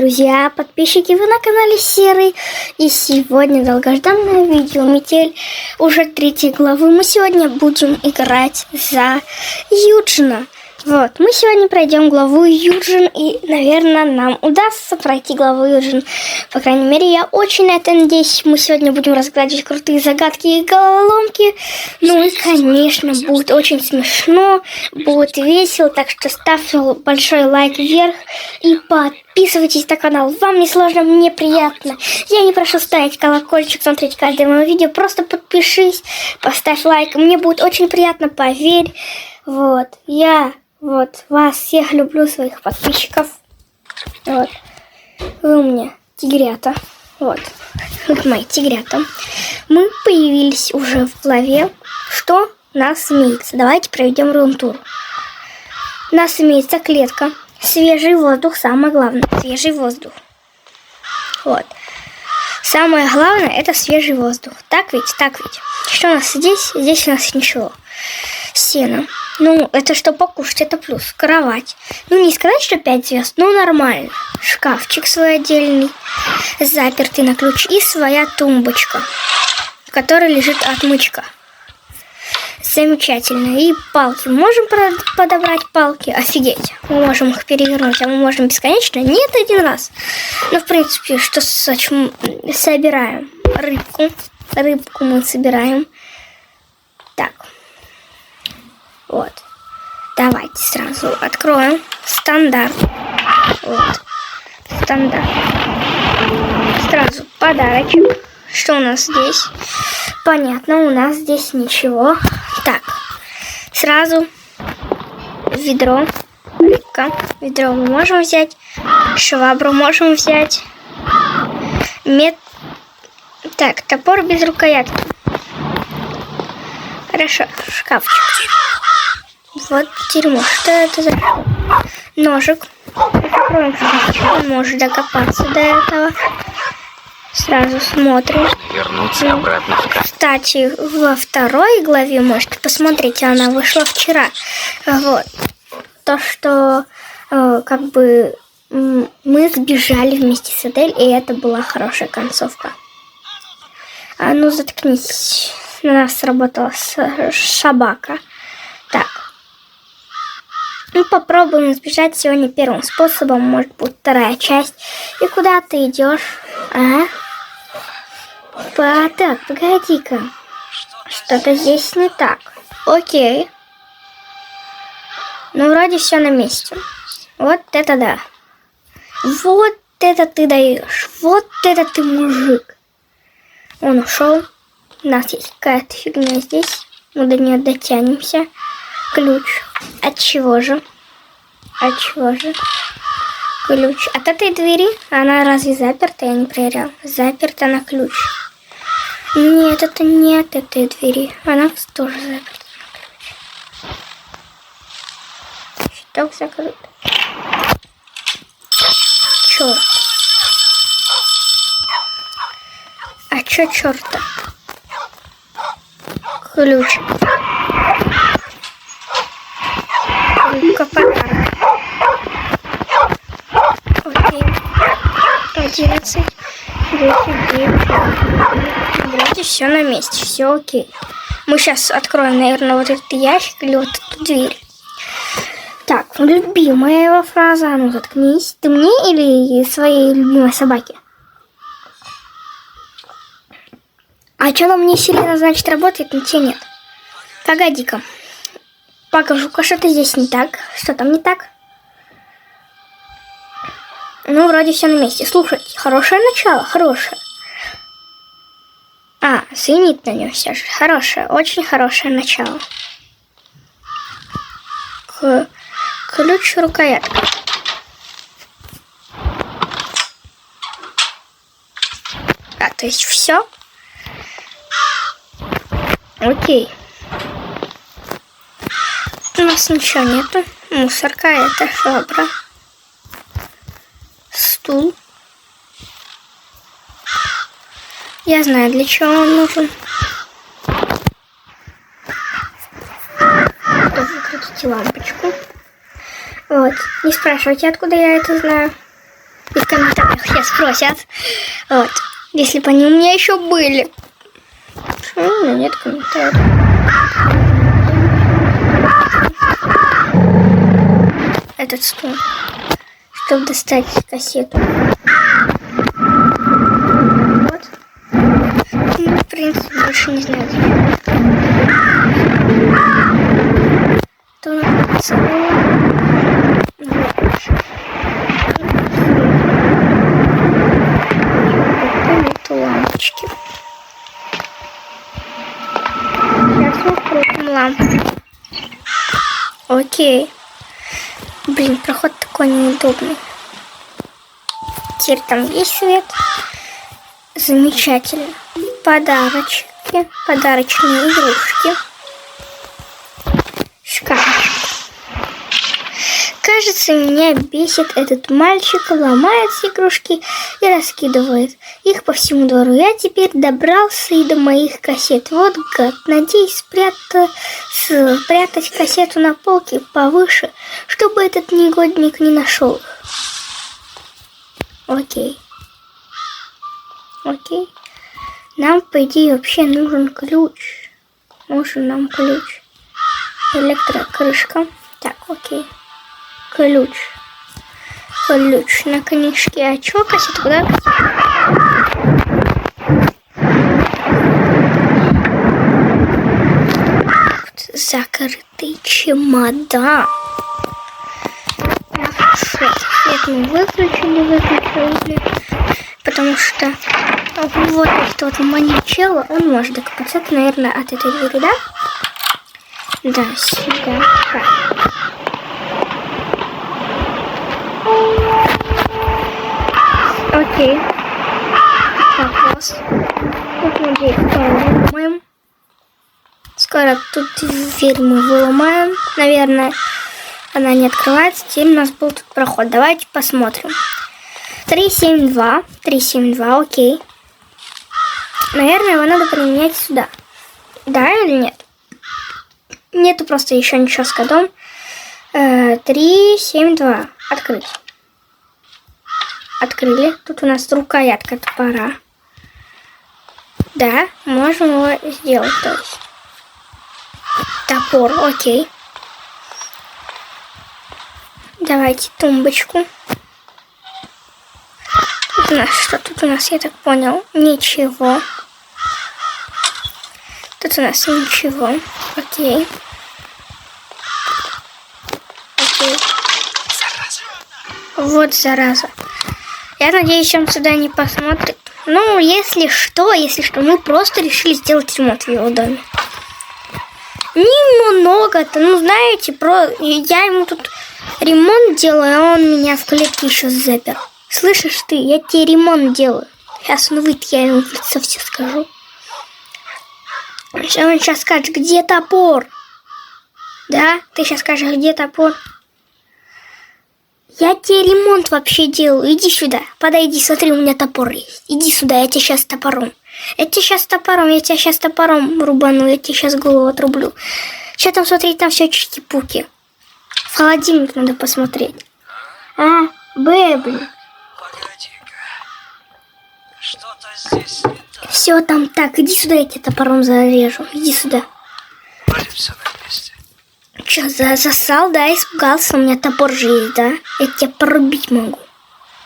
друзья, подписчики, вы на канале Серый. И сегодня долгожданное видео «Метель» уже 3 главы. Мы сегодня будем играть за Юджина. Вот, мы сегодня пройдем главу Юджин, и, наверное, нам удастся пройти главу Юджин. По крайней мере, я очень на это надеюсь. Мы сегодня будем разгадывать крутые загадки и головоломки. Ну и, конечно, будет очень смешно, будет весело. Так что ставьте большой лайк вверх и подписывайтесь на канал. Вам не сложно, мне приятно. Я не прошу ставить колокольчик, смотреть каждое мое видео. Просто подпишись, поставь лайк. Мне будет очень приятно, поверь. Вот, Вот, вас всех люблю, своих подписчиков. Вот. Вы у меня тигрята. Вот мои тигрята. Мы появились уже в главе, что у нас имеется. Давайте проведем рум-тур. У нас имеется клетка. Свежий воздух, самое главное. Свежий воздух. Вот. Самое главное это свежий воздух. Так ведь? Так ведь. Что у нас здесь? Здесь у нас ничего. Сено. Ну, это что покушать, это плюс. Кровать. Ну, не сказать, что 5 звезд, но нормально. Шкафчик свой отдельный, запертый на ключ. И своя тумбочка, в которой лежит отмычка. Замечательно. И палки. Можем подобрать палки? Офигеть. Мы можем их перевернуть, а мы можем бесконечно? Нет, один раз. Ну, в принципе, что собираем? Рыбку. Рыбку мы собираем. Так. Вот. Давайте сразу откроем стандарт. Вот. Стандарт. Сразу подарочек. Что у нас здесь? Понятно, у нас здесь ничего. Так. Сразу ведро. Рыбка. Ведро мы можем взять. Швабру можем взять. Так, топор без рукоятки. Хорошо. Шкафчик. Вот дерьмо. Что это за ножик? Закроем шкафчик. Он может докопаться до этого. Сразу смотрим. Вернуться обратно. Кстати, во второй главе можете посмотреть, она вышла вчера. Вот. То, что как бы мы сбежали вместе с Адель, и это была хорошая концовка. А ну заткнись. На нас сработала собака. Так. Ну, попробуем избежать сегодня первым способом. Может быть, вторая часть. И куда ты идешь? А? Так, погоди-ка. Что-то здесь не так. Окей. Ну, вроде все на месте. Вот это да. Вот это ты даешь. Вот это ты мужик. Он ушел. У нас есть какая-то фигня здесь. Мы до нее дотянемся. Ключ. От чего же? От чего же? Ключ. От этой двери? Она разве заперта? Я не проверял. Заперта на ключ. Нет, это не от этой двери. Она тоже заперта на ключ. Щиток закрыт. Черт. А чё черта? Ключ. Подарок. Окей. 11, 10, 9. Вроде все на месте, все окей. Мы сейчас откроем, наверное, вот этот ящик или вот эту дверь. Так, любимая его фраза. Ну, заткнись. Ты мне или своей любимой собаке? А что нам не сильно, значит, работает, но тебе нет. Погоди-ка. Покажу-ка, что-то здесь не так. Что там не так? Ну, вроде все на месте. Слушайте, хорошее начало, хорошее. А, звенит на нем все же. Хорошее, очень хорошее начало. Ключ рукоятка. А, то есть все? Окей. У нас ничего нету. Мусорка, это швабра. Стул. Я знаю, для чего он нужен. Выкрутите лампочку. Вот. Не спрашивайте, откуда я это знаю. И в комментариях сейчас спросят. Вот. Если бы они у меня еще были. Почему у меня нет комментариев? Этот стул. Чтобы достать кассету. Вот. Ну, в принципе, больше не знаю. То лампочки. Сейчас выкрутим лампу. Окей. Блин, проход такой неудобный. Теперь там есть свет. Замечательно. Подарочки. Подарочные игрушки. Шкафчик. Кажется, меня бесит этот мальчик, ломает игрушки и раскидывает их по всему двору. Я теперь добрался и до моих кассет. Вот гад. Надеюсь спрятать кассету на полке повыше, чтобы этот негодник не нашел их. Окей. Окей. Нам, по идее, вообще нужен ключ. Нужен нам ключ. Электрокрышка. Так, окей. Ключ. Ключ на книжке. А чё, кассета? Куда? Закрытый чемодан. Свет мы выключили. Потому что вот этот вот маньячелло, он может докопаться. Это, наверное, от этой двери, да? Да, сюда. Окей. Вопрос. Тут мы дверь выломаем. Скоро тут дверь мы выломаем. Наверное, она не открывается. Теперь у нас был тут проход. Давайте посмотрим. 372. 372, окей. Наверное, его надо применять сюда. Да или нет? Нету просто еще ничего с кодом. 372. Открыть. Открыли. Тут у нас рукоятка топора. Да, можем его сделать. То есть. Топор, окей. Давайте тумбочку. Тут у нас что? Тут у нас, я так понял, ничего. Тут у нас ничего. Окей. Окей. Вот зараза. Я надеюсь, он сюда не посмотрит. Ну, если что, мы просто решили сделать ремонт в его доме. Немного-то, ну, знаете, я ему тут ремонт делаю, а он меня в клетке еще запер. Слышишь ты, я тебе ремонт делаю. Сейчас он выйдет, я ему в лицо все скажу. Он сейчас скажет, где топор? Да? Ты сейчас скажешь, где топор? Я тебе ремонт вообще делаю. Иди сюда. Подойди, смотри, у меня топор есть. Иди сюда, я тебе сейчас топором. Я тебя сейчас топором рубану. Я тебе сейчас голову отрублю. Что там смотреть? Там все чики-пуки. В холодильник надо посмотреть. А, блин. Что-то здесь не так. Все там так. Иди сюда, я тебя топором зарежу. Иди сюда. Вроде все на месте. Че, засал, да? Испугался, у меня топор же есть, да? Я тебя порубить могу.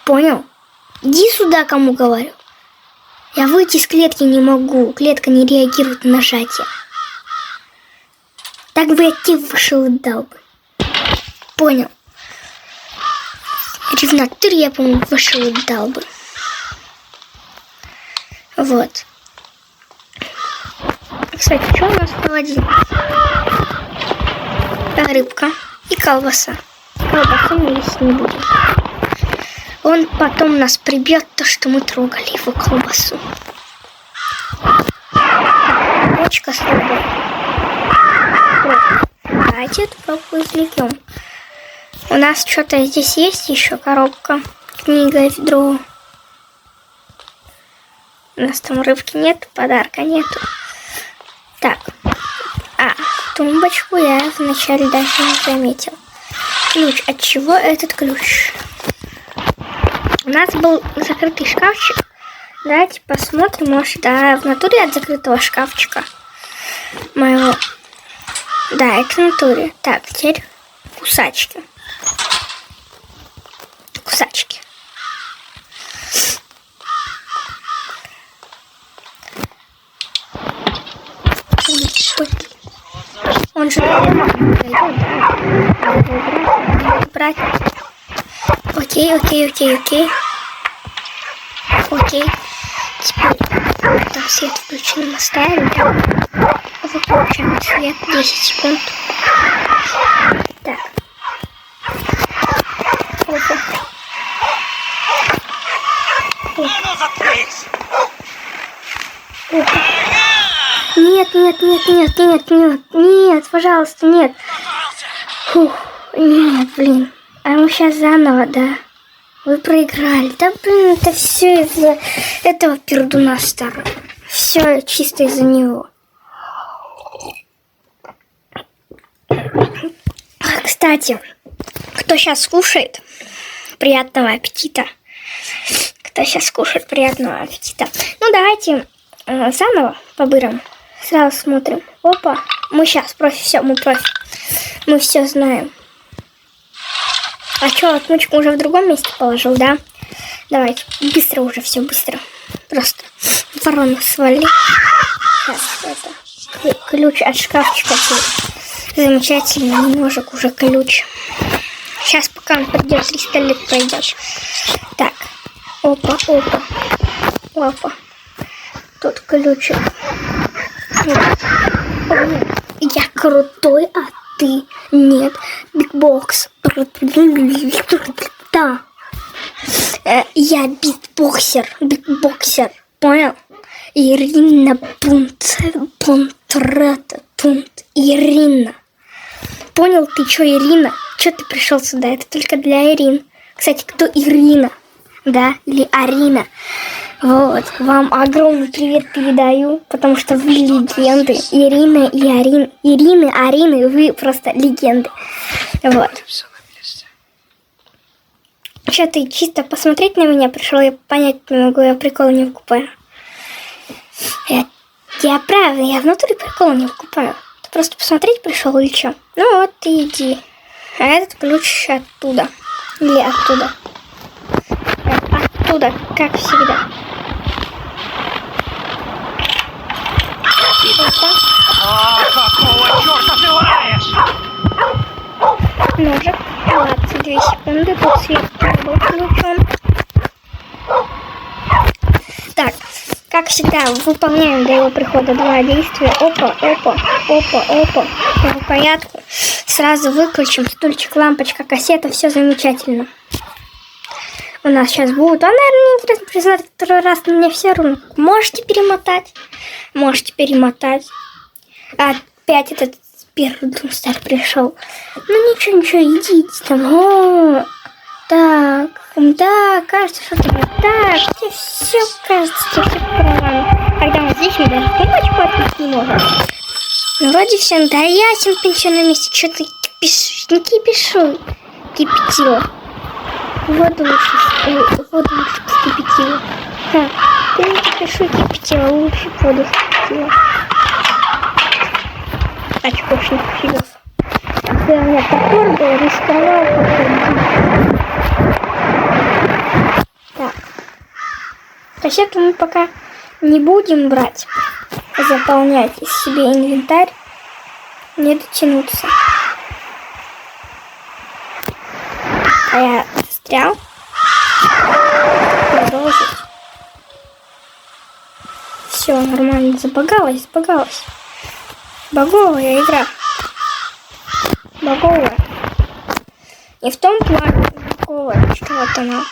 Понял? Иди сюда, кому говорю. Я выйти из клетки не могу. Клетка не реагирует на нажатие. Так бы я тебе вышел и дал бы. Понял? Ревнатыр я, по-моему, вышел и дал бы. Вот. Кстати, что у нас в холодильнике? Рыбка и колбаса. Колбасу мы есть не будем. Он потом нас прибьет, то, что мы трогали его колбасу. Бочка с водой. Давайте эту пробку извлекем. У нас что-то здесь есть еще коробка. Книга, ведро. У нас там рыбки нет, подарка нету. Так. Тумбочку я вначале даже не заметил. Ключ. От чего этот ключ? У нас был закрытый шкафчик. Давайте посмотрим, может, да, в натуре от закрытого шкафчика моего. Да, это в натуре. Так, теперь кусачки. Кусачки. Он же брать. Окей. Окей. Теперь там свет включен, оставим. Выключаем свет 10 секунд. Так. Опа. Опа. Нет, пожалуйста, нет. Фух, нет, блин. А мы сейчас заново, да. Вы проиграли. Да, блин, это все из-за этого пердуна старого. Все чисто из-за него. Кстати, кто сейчас слушает, приятного аппетита. Кто сейчас кушает, приятного аппетита. Ну, давайте заново по-бырому. Сразу смотрим. Опа. Мы сейчас профи. Все, мы профи. Мы все знаем. А что, отмычку уже в другом месте положил, да? Давайте. Быстро уже, все быстро. Просто ворону свали. Сейчас это. Ключ от шкафчика. Замечательно. Ножик уже ключ. Сейчас пока он придет, 300 лет пройдешь. Так. Опа. Тут ключик. Я крутой, а ты нет. Битбокс. Да. Я битбоксер. Понял? Ирина Ирина. Понял ты, что, Ирина? Что ты пришел сюда? Это только для Ирин. Кстати, кто Ирина? Да? Или Арина? Вот, вам огромный привет передаю, потому что вы легенды. Ирина и Арины, вы просто легенды. Вот. Все на месте. Что ты чисто посмотреть на меня пришел? Я понять не могу, я прикол не выкупаю. Я правда, я внутри прикол не выкупаю. Ты просто посмотреть пришел или что? Ну вот, ты иди. А этот ключ оттуда. Или оттуда. Оттуда, как всегда. Какого черта ты лаешь? Ножик, 22 секунды, тут свет был включен. Так, как всегда, выполняем до его прихода 2 действия. Опа. По порядку. Сразу выключим стульчик, лампочка, кассета, все замечательно. У нас сейчас будет. А, наверное, неинтересно признать второй раз, но мне все равно. Можете перемотать. Опять этот первый стар пришел. Ну ничего, идите там. Так, да, кажется, что ты так, тебе все кажется, тебе все правильно. Когда мы здесь, мы даже кнопочку открыть не можем. Ну, вроде все, да, ясен, ты все на месте, что ты кипишь, не кипишу, кипятила. Воду лучше вскипятила. Так, ты не кипишу, кипятила, лучше воду вскипятила. Очкошник фигов. Если у меня топор был, рисковал как-то. Так. Кассету мы пока не будем брать. Заполнять себе инвентарь. Не дотянуться. А я застрял. Продолжить. Все, нормально. Забагалась. Баговая игра. Баговая. Не в том плане баговая, что вот она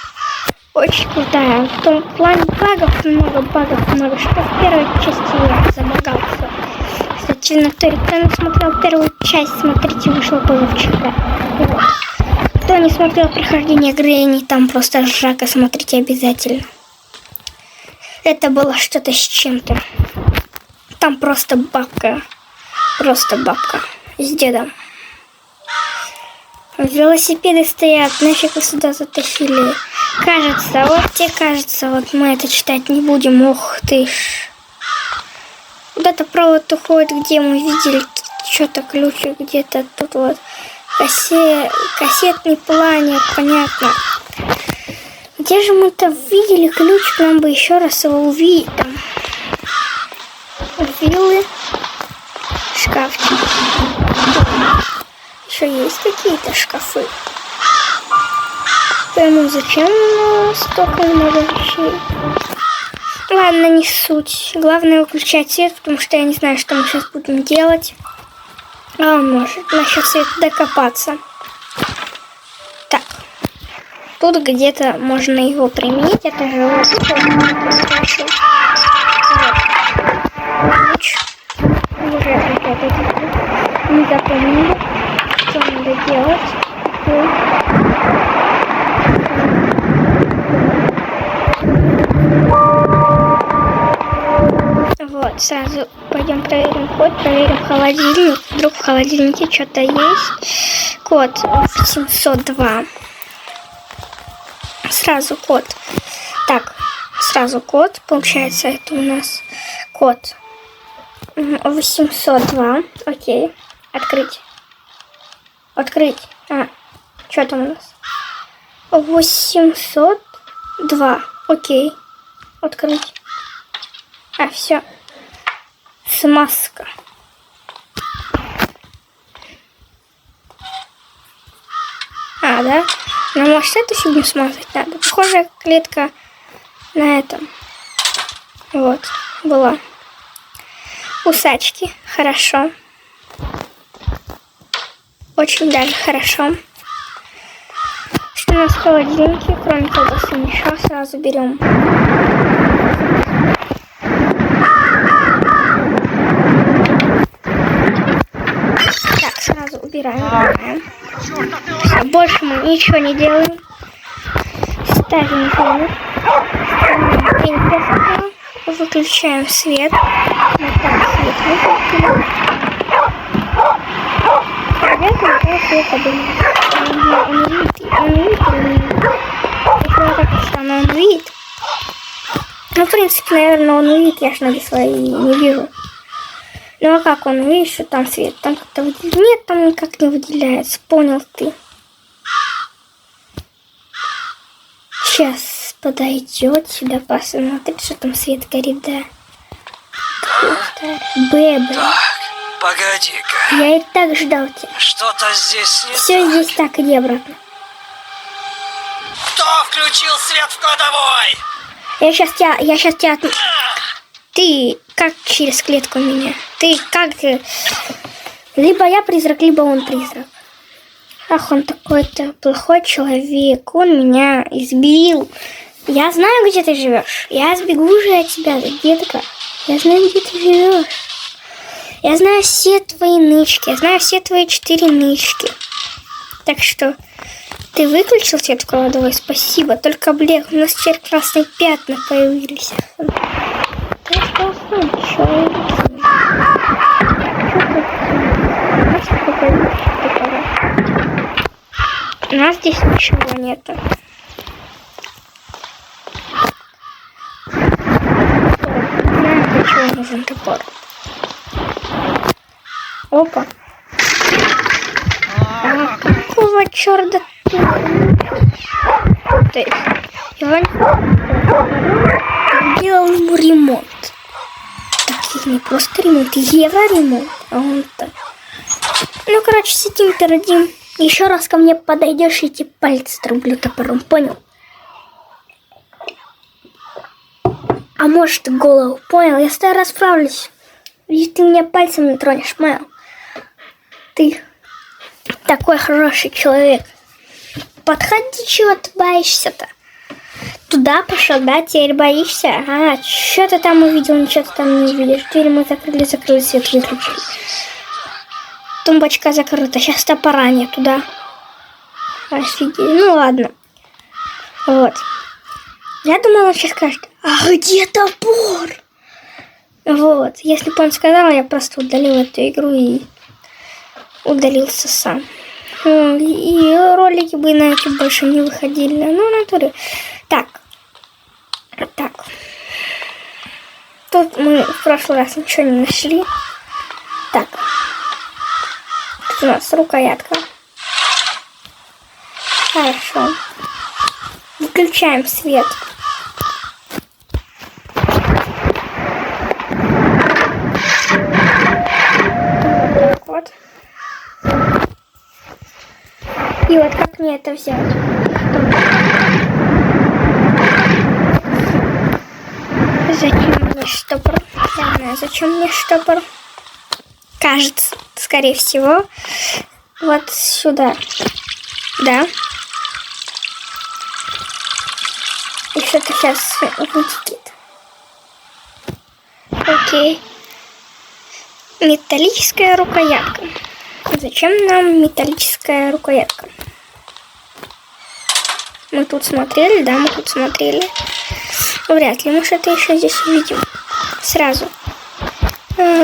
очень крутая. В том плане багов, много, что в первой части я забагался. Кстати, кто не смотрел первую часть, смотрите, вышла позавчера. Кто не смотрел прохождение Грэнни, там просто ржака, смотрите обязательно. Это было что-то с чем-то. Там просто бабка с дедом. Велосипеды стоят, нафиг вы сюда затащили. Кажется, вот тебе кажется, вот мы это читать не будем. Ох ты ж. Куда-то провод уходит, где мы видели что-то ключик где-то тут вот. Кассетный планер, понятно. Где же мы-то видели ключик? Нам бы еще раз его увидеть. Там. Виллы. Шкафчик. Еще есть какие-то шкафы. Пойму, зачем у нас столько много вещей. Ладно, не суть. Главное выключать свет, потому что я не знаю, что мы сейчас будем делать. А он может насчет света докопаться. Так. Тут где-то можно его применить. Это же вот. Ключ. Уже не запомнили, что надо делать. Вот, сразу пойдем проверим код, проверим холодильник. Вдруг в холодильнике что-то есть. Код 702. Сразу код. Так, сразу код. Получается, это у нас код 802. Окей. Открыть. Открыть. А, что там у нас? 802. Окей. Открыть. А, все. Смазка. А, да? Ну, может, эту фигню смазать надо. Похожая клетка на этом. Вот, была. Усачки. Хорошо. Очень даже хорошо. Что у нас в холодильнике? Кроме колбасы ничего. Сразу берем. Так, сразу убираем. Все, больше мы ничего не делаем. Ставим фильтр. Выключаем свет. Вот так, свет выключили. Он видит. Ну, в принципе, наверное, он видит. Я ж ноги свои не вижу. Ну, а как он видит, что там свет? Там как-то выделяется. Нет, там никак не выделяется. Понял ты. Сейчас подойдет сюда, посмотрит, что там свет горит, да. Бэбэ. Так, погоди-ка. Я и так ждал тебя. Что-то здесь не Все здесь так, иди обратно. Кто включил свет в кладовой? Я сейчас тебя... Ты как через клетку меня? Ты как... Либо я призрак, либо он призрак. Ах, он такой-то плохой человек. Он меня избил. Я знаю, где ты живешь. Я сбегу уже от тебя, детка. Я знаю, где ты живешь. Я знаю все твои нычки. Я знаю все твои 4 нычки. Так что ты выключил свет в кладовой? Спасибо. Только, блин, у нас теперь красные пятна появились. У нас здесь ничего нету. Знаю, для чего нужен топор. Опа. А какого черта ты? То есть, Иван делал ему ремонт. Так, не просто ремонт, евро-ремонт. А он-то... Ну, короче, сидим, передим. Еще раз ко мне подойдешь, и эти пальцы трублю топором, понял? А может, голову, понял? Я с тобой расправлюсь. И ты меня пальцем не тронешь, понял? Ты такой хороший человек. Подходи, чего ты боишься-то? Туда пошел, да? Теперь боишься? А, что ты там увидел, ничего ты там не увидишь. Дверь мы закрыли, свет выключили. Тумбочка закрыта, сейчас топора нет туда. Офигеть. Ну ладно. Вот. Я думала, он сейчас скажет, а где топор? Вот. Если бы он сказал, я просто удалил эту игру и удалился сам. И ролики бы на YouTube больше не выходили. Ну, в натуре. Так. Тут мы в прошлый раз ничего не нашли. Так. Тут у нас рукоятка. Хорошо. Выключаем свет. Вот. И вот как мне это взять? Зачем мне штопор? Я знаю, зачем мне штопор. Кажется, скорее всего, вот сюда. Да. И что-то сейчас вытекет. Окей. Металлическая рукоятка. Зачем нам металлическая рукоятка? Мы тут смотрели, да, мы тут смотрели. Вряд ли мы что-то еще здесь увидим. Сразу.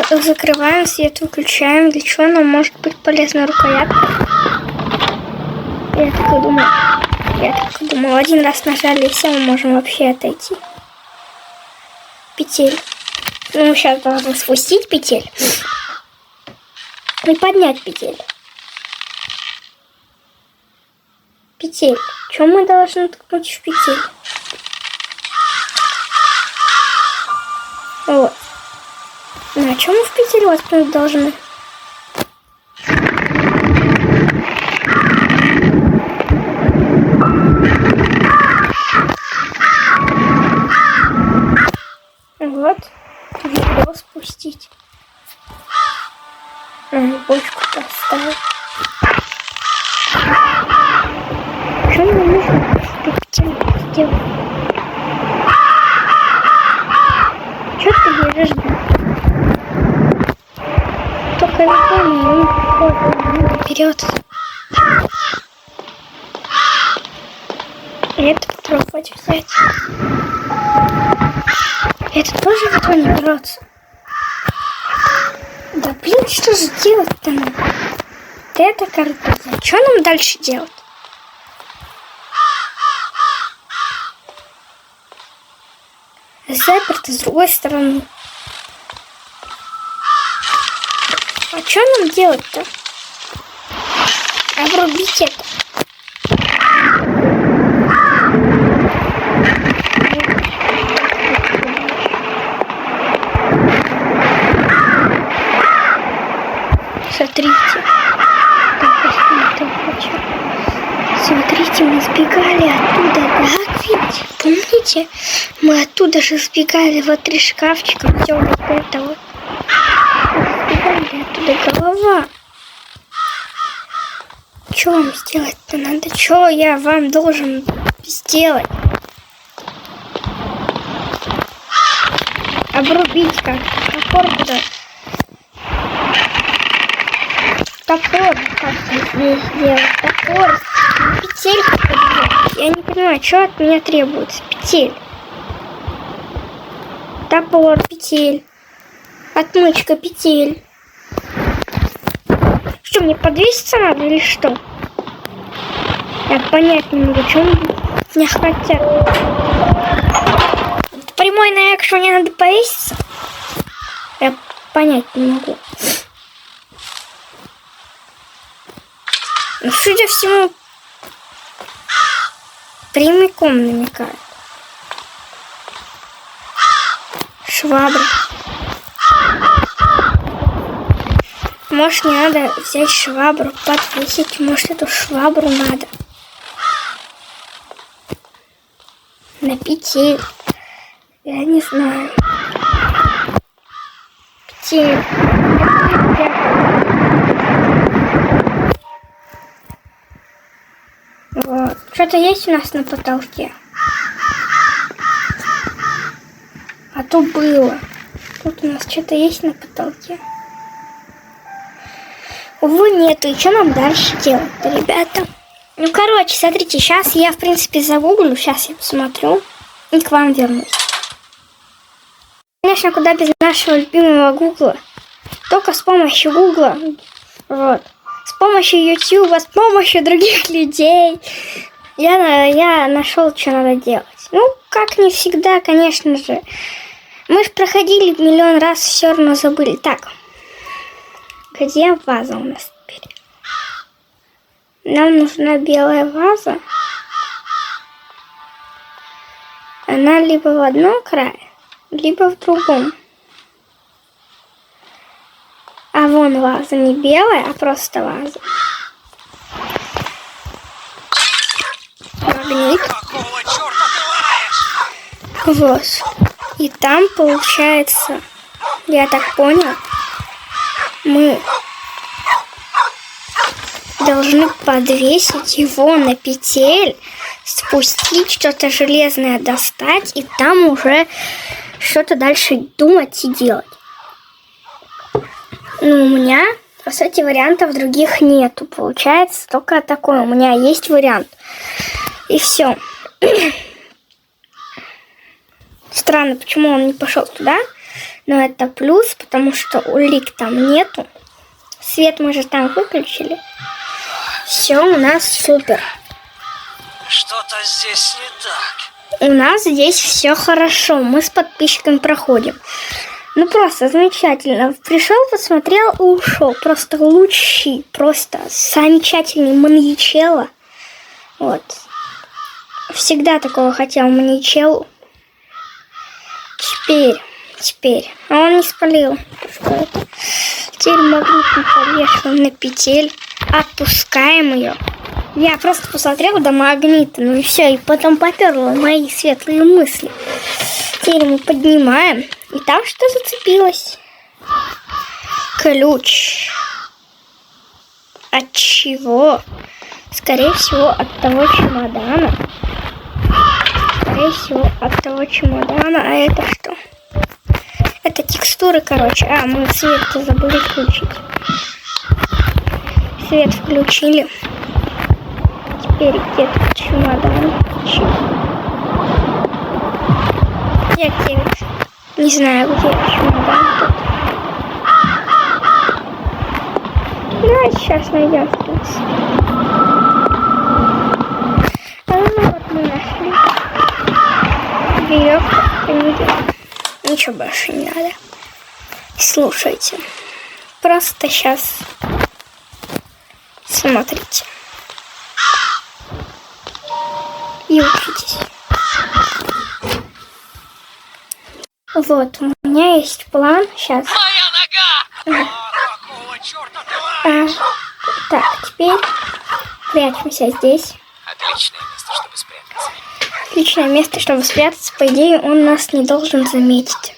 Закрываем свет, выключаем. Для чего нам может быть полезна рукоятка? Я так и думала. Один раз нажали, и все, мы можем вообще отойти. Петель. Ну, сейчас должны спустить петель. И поднять петель. Петель. Что мы должны ткнуть в петель? Вот. На чем мы в петель воткнуть должны? Вот. Ведро спустить. Бочку поставить. Что мне нужно петель сделать? Что ты бежишь? Только не помню, вперед. Это попробовать взять. Это тоже ведро не берется. Да блин, что же делать-то нам? Это картина. Что нам дальше делать? Заперто с другой стороны. А что нам делать-то? Обрубить это. Смотрите. Смотрите, мы сбегали оттуда, да, видите? Помните? Мы оттуда же сбегали, вот 3 шкафчика, все вот это вот. Сбегали оттуда, голова. Что вам сделать-то надо? Что я вам должен сделать? Обрубить как? Топор куда? Топор, как здесь сделать? Топор, петельку подбирать. Я не понимаю, что от меня требуется? Петель. Топор, петель. Отмычка, петель. Что, мне подвеситься надо или что? Я понять не могу, что они меня хотят. Прямой намек, что мне надо повеситься? Я понять не могу. Ну, судя всему, прямиком намекают. Швабра. Может, не надо взять швабру, подвесить. Может, эту швабру надо. На петель. Я не знаю. Петель. Вот. Что-то есть у нас на потолке. А то было. Тут у нас что-то есть на потолке. Увы, нету. И что нам дальше делать-то, ребята? Ну, короче, смотрите, сейчас я, в принципе, загуглю. Сейчас я посмотрю и к вам вернусь. Конечно, куда без нашего любимого Гугла. Только с помощью Гугла. Вот. С помощью YouTube, с помощью других людей я нашел, что надо делать. Ну, как не всегда, конечно же. Мы же проходили миллион раз, все равно забыли. Так, где ваза у нас теперь? Нам нужна белая ваза. Она либо в одном крае, либо в другом. А вон ваза не белая, а просто ваза. Магнит. Какого черта ты лаешь? Вот. И там получается, я так понял, мы должны подвесить его на петель, спустить, что-то железное достать, и там уже что-то дальше думать и делать. Ну, у меня, по сути, вариантов других нету. Получается только такой. У меня есть вариант. И все. Странно, почему он не пошел туда. Но это плюс, потому что улик там нету. Свет мы же там выключили. Все у нас супер. Что-то здесь не так. У нас здесь все хорошо. Мы с подписчиками проходим. Ну, просто замечательно. Пришел, посмотрел и ушел. Просто лучший, просто замечательный маньячелло. Вот. Всегда такого хотел маньячеллу. Теперь. А он не спалил. Что это? Теперь магнитно повешиваем на петель. Отпускаем ее. Я просто посмотрела до магнита. Ну и все. И потом поперла мои светлые мысли. Теперь мы поднимаем. И там что зацепилось? Ключ. От чего? Скорее всего, от того чемодана. А это что? Это текстуры, короче. А, мы свет-то забыли включить. Свет включили. Теперь где-то чемодан. Где? Не знаю, где чемодан тут. Давай сейчас найдем, в принципе. Вот мы нашли. Веревка. Ничего больше не надо. Слушайте. Просто сейчас смотрите. И учитесь. Вот, у меня есть план. Сейчас. Моя нога! Какого черта ты лаешь? Так, теперь прячемся здесь. Отличное место, чтобы спрятаться. Отличное место, чтобы спрятаться. По идее, он нас не должен заметить.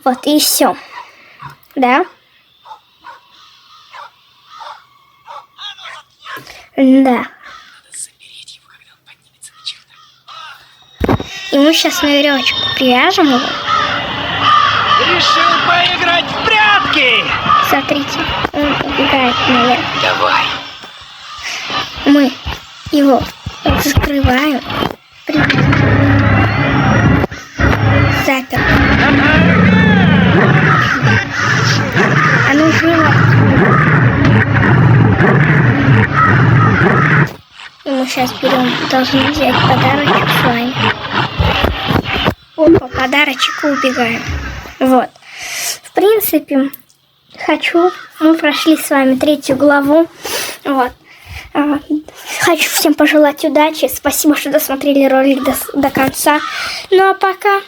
Вот, и все. Да? Да. И мы сейчас на веревочку привяжем его. Решил поиграть в прятки! Смотрите, он убегает наверх. Давай. Мы его закрываем. Запер. А ну живо. И мы сейчас должны взять подарочек с вами. Опа, подарочек, убегаем. Вот. В принципе, мы прошли с вами 3 главу. Вот. Хочу всем пожелать удачи. Спасибо, что досмотрели ролик до конца. Ну а пока.